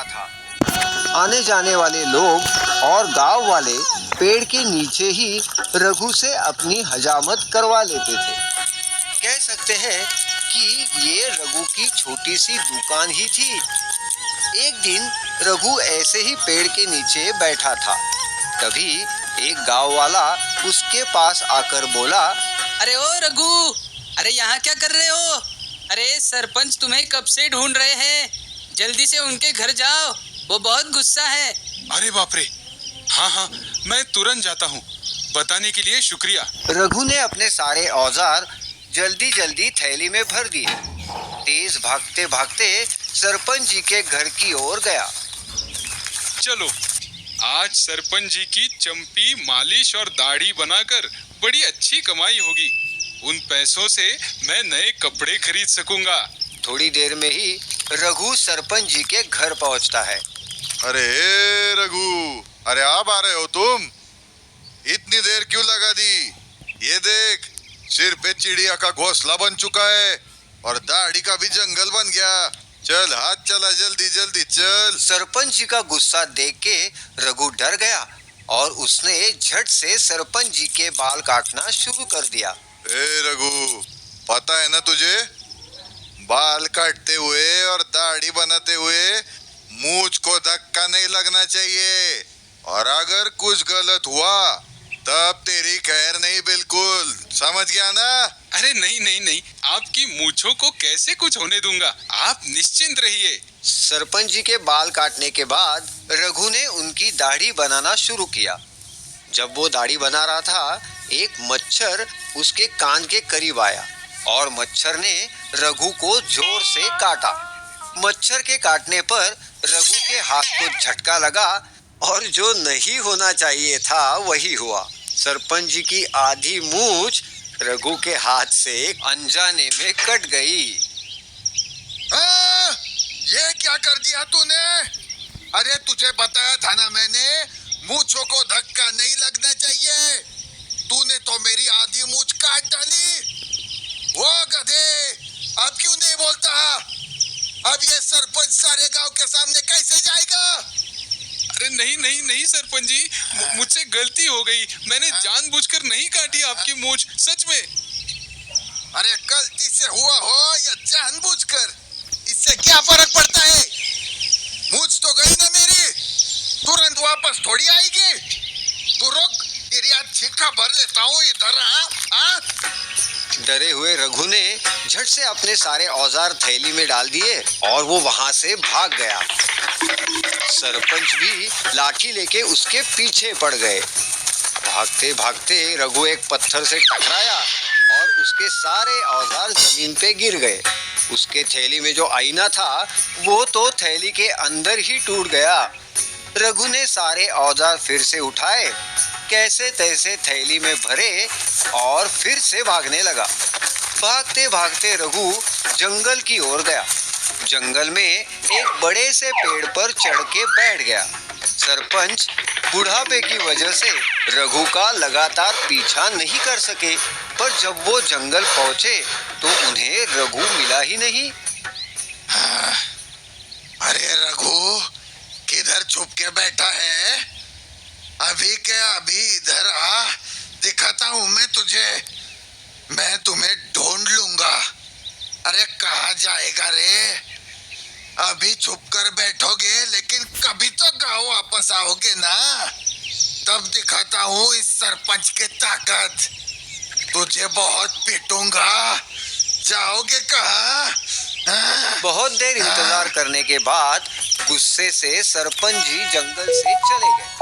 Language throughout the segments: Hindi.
था। आने जाने वाले लोग और गांव वाले पेड़ के नीचे ही रघु से अपनी हजामत करवा लेते थे। कह सकते हैं कि ये रघु की छोटी सी दुकान ही थी। एक दिन रघु ऐसे ही पेड़ के नीचे बैठा था। तभी एक गांव वाला उसके पास आकर बोला, अरे ओ रघु, अरे यहाँ क्या कर रहे हो? अरे सरपंच तुम्हें कब से ढूंढ रहे हैं, जल्दी से उनके घर जाओ, वो बहुत गुस्सा है। अरे बाप रे, हाँ, मैं तुरंत जाता हूँ, बताने के लिए शुक्रिया। रघु ने अपने सारे औजार जल्दी जल्दी थैली में भर दिए। तेज भागते भागते सरपंच जी के घर की ओर गया। चलो, आज सरपंच जी की चंपी, मालिश और दाढ़ी बनाकर बड़ी अच्छी कमाई होगी। उन पैसों से मैं नए कपड़े खरीद सकूंगा। थोड़ी देर में ही रघु सरपंच जी के घर पहुंचता है। अरे रघु, अरे आप आ रहे हो तुम? इतनी देर क्यों लगा दी? ये देख, सिर पे चिड़िया का घोंसला बन चुका है और दाढ़ी का भी जंगल बन गया। चल, हाथ चला, जल्दी जल्दी चल। सरपंच जी का गुस्सा देख के रघु डर गया और उसने झट से सरपंच जी के बाल काटना शुरू कर दिया। ए रघु, पता है ना तुझे, बाल काटते हुए और दाढ़ी बनाते हुए मूंछ को धक्का नहीं लगना चाहिए, और अगर कुछ गलत हुआ तब तेरी खैर नहीं। बिल्कुल समझ गया ना? अरे नहीं, आपकी मूंछों को कैसे कुछ होने दूंगा, आप निश्चिंत रहिए। सरपंच जी के बाल काटने के बाद रघु ने उनकी दाढ़ी बनाना शुरू किया। जब वो दाढ़ी बना रहा था, एक मच्छर उसके कान के करीब आया और मच्छर ने रघु को जोर से काटा। मच्छर के काटने पर रघु के हाथ को झटका लगा और जो नहीं होना चाहिए था वही हुआ। सरपंच जी की आधी मूंछ रघु के हाथ से अनजाने में कट गई। ये क्या कर दिया तूने? अरे तुझे बताया था ना मैंने, मूंछों को धक्का नहीं लगना चाहिए। तूने तो मेरी आधी मूंछ काट डाली। वो गधे, अब क्यों नहीं बोलता? अब ये सरपंच सारे गांव के सामने कैसे जाएगा? अरे नहीं सरपंच जी, मुझसे गलती हो गई। मैंने जानबूझकर नहीं काटी आपकी मूंछ, सच में। अरे गलती से हुआ हो या जानबूझकर, इससे क्या फर्क पड़ता है? मूंछ तो गई ना मेरी, तुरंत वापस थोड़ी आएगी। तू रुक, तेरी आज छिक्का भर लेता हूँ इधर। डरे हुए रघु ने झट से अपने सारे औजार थैली में डाल दिए और वो वहां से भाग गया। सरपंच भी लाठी लेके उसके पीछे पड़ गए। भागते भागते रघु एक पत्थर से टकराया और उसके सारे औजार जमीन पे गिर गए। उसके थैली में जो आईना था वो तो थैली के अंदर ही टूट गया। रघु ने सारे औजार फिर से उठाए, कैसे तैसे थैली में भरे और फिर से भागने लगा। भागते भागते रघु जंगल की ओर गया। जंगल में एक बड़े से पेड़ पर चढ़ के बैठ गया। सरपंच बुढ़ापे की वजह से रघु का लगातार पीछा नहीं कर सके, पर जब वो जंगल पहुंचे तो उन्हें रघु मिला ही नहीं। अरे रघु, किधर छुप के बैठा है? अभी क्या, अभी इधर आ, दिखाता हूँ मैं तुझे। मैं तुम्हें ढूंढ लूंगा। अरे कहाँ जाएगा रे? अभी छुप कर बैठोगे, लेकिन कभी तो गाँव वापस आओगे ना, तब दिखाता हूँ इस सरपंच की ताकत। तुझे बहुत पीटूंगा। जाओगे कहाँ? बहुत देर इंतजार करने के बाद गुस्से से सरपंच जी जंगल से चले गए।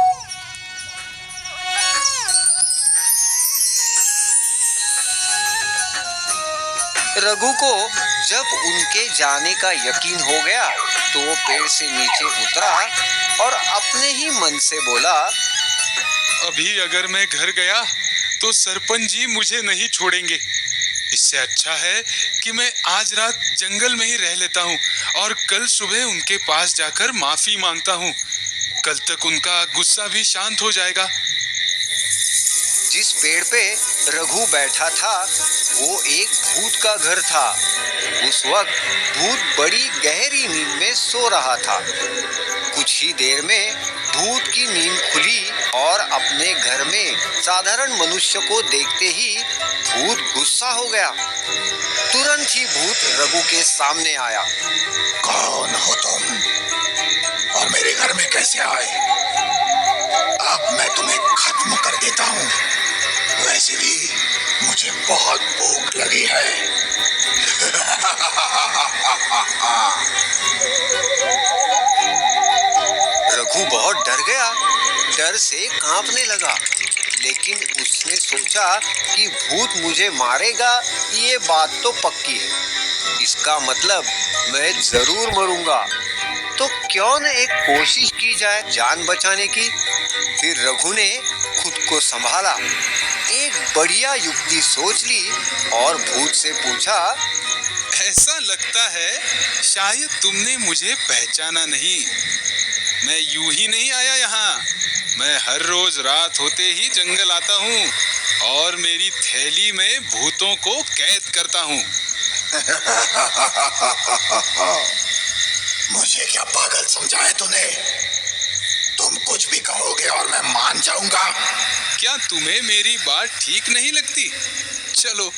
रघु को जब उनके जाने का यकीन हो गया तो वो पेड़ से नीचे उतरा और अपने ही मन से बोला, अभी अगर मैं घर गया तो सरपंच जी मुझे नहीं छोड़ेंगे। इससे अच्छा है कि मैं आज रात जंगल में ही रह लेता हूँ और कल सुबह उनके पास जाकर माफी मांगता हूँ। कल तक उनका गुस्सा भी शांत हो जाएगा। जिस पेड़ पे रघु बैठा था वो एक भूत का घर था। उस वक्त भूत बड़ी गहरी नींद में सो रहा था। कुछ ही देर में भूत की नींद खुली और अपने घर में साधारण मनुष्य को देखते ही भूत गुस्सा हो गया। तुरंत ही भूत रघु के सामने आया। कौन हो तुम और मेरे घर में कैसे आए? अब मैं तुम्हें खत्म कर देता हूँ। वैसे भी मुझे बहुत भूख लगी है। रघु बहुत डर गया, डर से कांपने लगा। लेकिन उसने सोचा कि भूत मुझे मारेगा, ये बात तो पक्की है। इसका मतलब मैं जरूर मरूंगा। तो क्यों न एक कोशिश की जाए जान बचाने की। फिर रघु ने खुद को संभाला, एक बढ़िया युक्ति सोच ली और भूत से पूछा, ऐसा लगता है शायद तुमने मुझे पहचाना नहीं। मैं यूं ही नहीं आया यहाँ। मैं हर रोज रात होते ही जंगल आता हूँ और मेरी थैली में भूतों को कैद करता हूँ। मुझे क्या पागल समझा है तूने? तुम कुछ भी कहोगे और मैं मान जाऊंगा। क्या तुम्हें मेरी बात ठीक नहीं लगती? चलो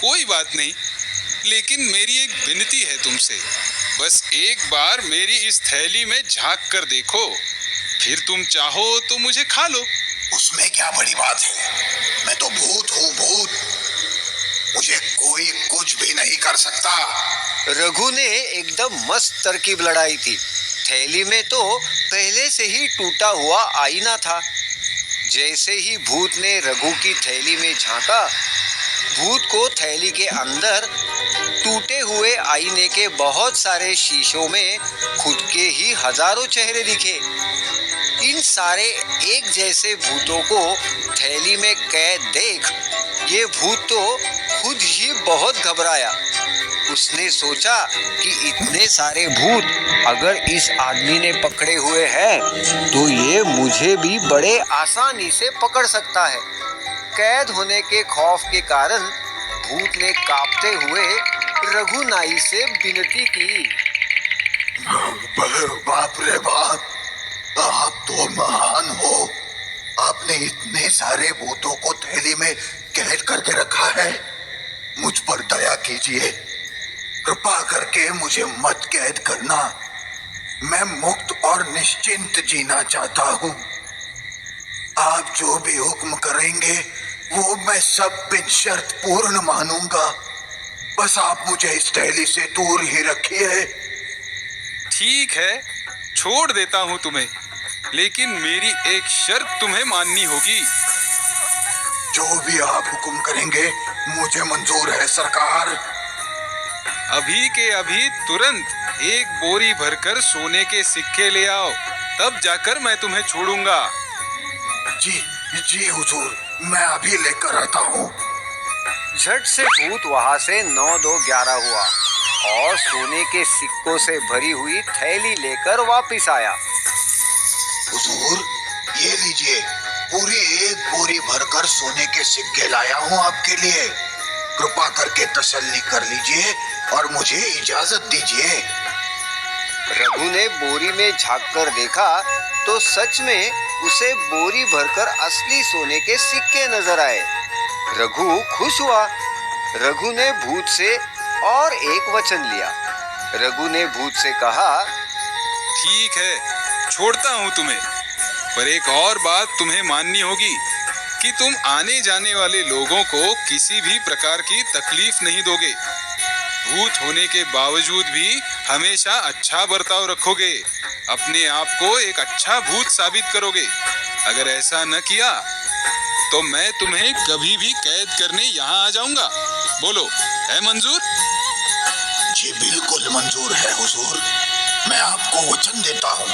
कोई बात नहीं, लेकिन मेरी एक विनती है तुमसे। बस एक बार मेरी इस थैली में झांक कर देखो, फिर तुम चाहो तो मुझे खा लो। उसमें क्या बड़ी बात है? मैं तो भूत हूँ, भूत। मुझे कोई कुछ भी नहीं कर सकता। रघु ने एकदम मस्त तरकीब लड़ाई थी। थैली में तो पहले से ही टूटा हुआ आईना था। जैसे ही भूत ने रघु की थैली में झांका, भूत को थैली के अंदर टूटे हुए आईने के बहुत सारे शीशों में खुद के ही हजारों चेहरे दिखे। इन सारे एक जैसे भूतों को थैली में कैद देख ये भूत तो खुद ही बहुत घबराया। उसने सोचा कि इतने सारे भूत अगर इस आदमी ने पकड़े हुए हैं तो ये मुझे भी बड़े आसानी से पकड़ सकता है। कैद होने के खौफ के कारण भूत ने कांपते हुए रघुनाई से विनती की। बाप रे बाप, आप तो महान हो। आपने इतने सारे भूतों को थैली में कैद करके रखा है। मुझ पर दया कीजिए, कृपा करके मुझे मत कैद करना। मैं मुक्त और निश्चिंत जीना चाहता हूँ। आप जो भी हुक्म करेंगे वो मैं सब बिन शर्त पूर्ण मानूंगा। बस आप मुझे इस थैली से दूर ही रखिए। ठीक है, छोड़ देता हूँ तुम्हें, लेकिन मेरी एक शर्त तुम्हें माननी होगी। जो भी आप हुक्म करेंगे मुझे मंजूर है सरकार। अभी के अभी तुरंत एक बोरी भरकर सोने के सिक्के ले आओ, तब जाकर मैं तुम्हें छोड़ूंगा। जी जी हुजूर, मैं अभी लेकर आता हूँ। झट से भूत वहां से 9-2-11 हुआ और सोने के सिक्कों से भरी हुई थैली लेकर वापस आया। हुजूर, ये लीजिए, पूरी एक बोरी भरकर सोने के सिक्के लाया हूँ आपके लिए। कृपा करके तसल्ली कर लीजिए और मुझे इजाजत दीजिए। रघु ने बोरी में झांककर देखा तो सच में उसे बोरी भरकर असली सोने के सिक्के नजर आए। रघु खुश हुआ। रघु ने भूत से और एक वचन लिया। रघु ने भूत से कहा, ठीक है, छोड़ता हूँ तुम्हें, पर एक और बात तुम्हें माननी होगी कि तुम आने जाने वाले लोगों को किसी भी प्रकार की तकलीफ नहीं दोगे। भूत होने के बावजूद भी हमेशा अच्छा बर्ताव रखोगे, अपने आप को एक अच्छा भूत साबित करोगे। अगर ऐसा न किया तो मैं तुम्हें कभी भी कैद करने यहाँ आ जाऊंगा। बोलो, है मंजूर? जी बिल्कुल मंजूर है हुजूर। मैं आपको वचन देता हूँ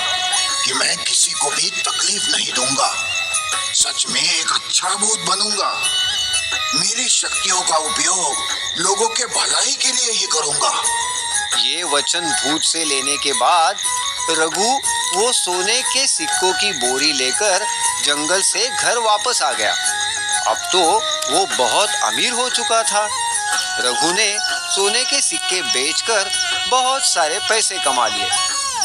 कि मैं किसी को भी तकलीफ नहीं दूंगा। सच में एक अच्छा भूत बनूंगा। मेरी शक्तियों का उपयोग लोगों के भलाई के लिए ही करूंगा। ये वचन भूत से लेने के बाद रघु वो सोने के सिक्कों की बोरी लेकर जंगल से घर वापस आ गया। अब तो वो बहुत अमीर हो चुका था। रघु ने सोने के सिक्के बेचकर बहुत सारे पैसे कमा लिए।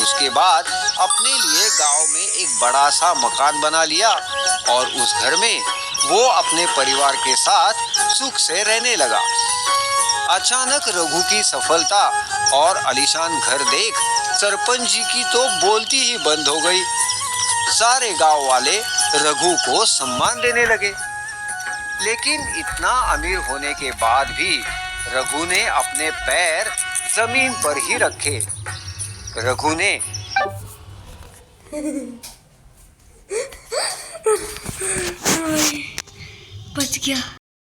उसके बाद अपने लिए गांव में एक बड़ा सा मकान बना लिया और उस घर में वो अपने परिवार के साथ सुख से रहने लगा। अचानक रघु की सफलता और आलीशान घर देख सरपंच जी की तो बोलती ही बंद हो गई। सारे गांव वाले रघु को सम्मान देने लगे। लेकिन इतना अमीर होने के बाद भी रघु ने अपने पैर जमीन पर ही रखे। रघु ने बच गया।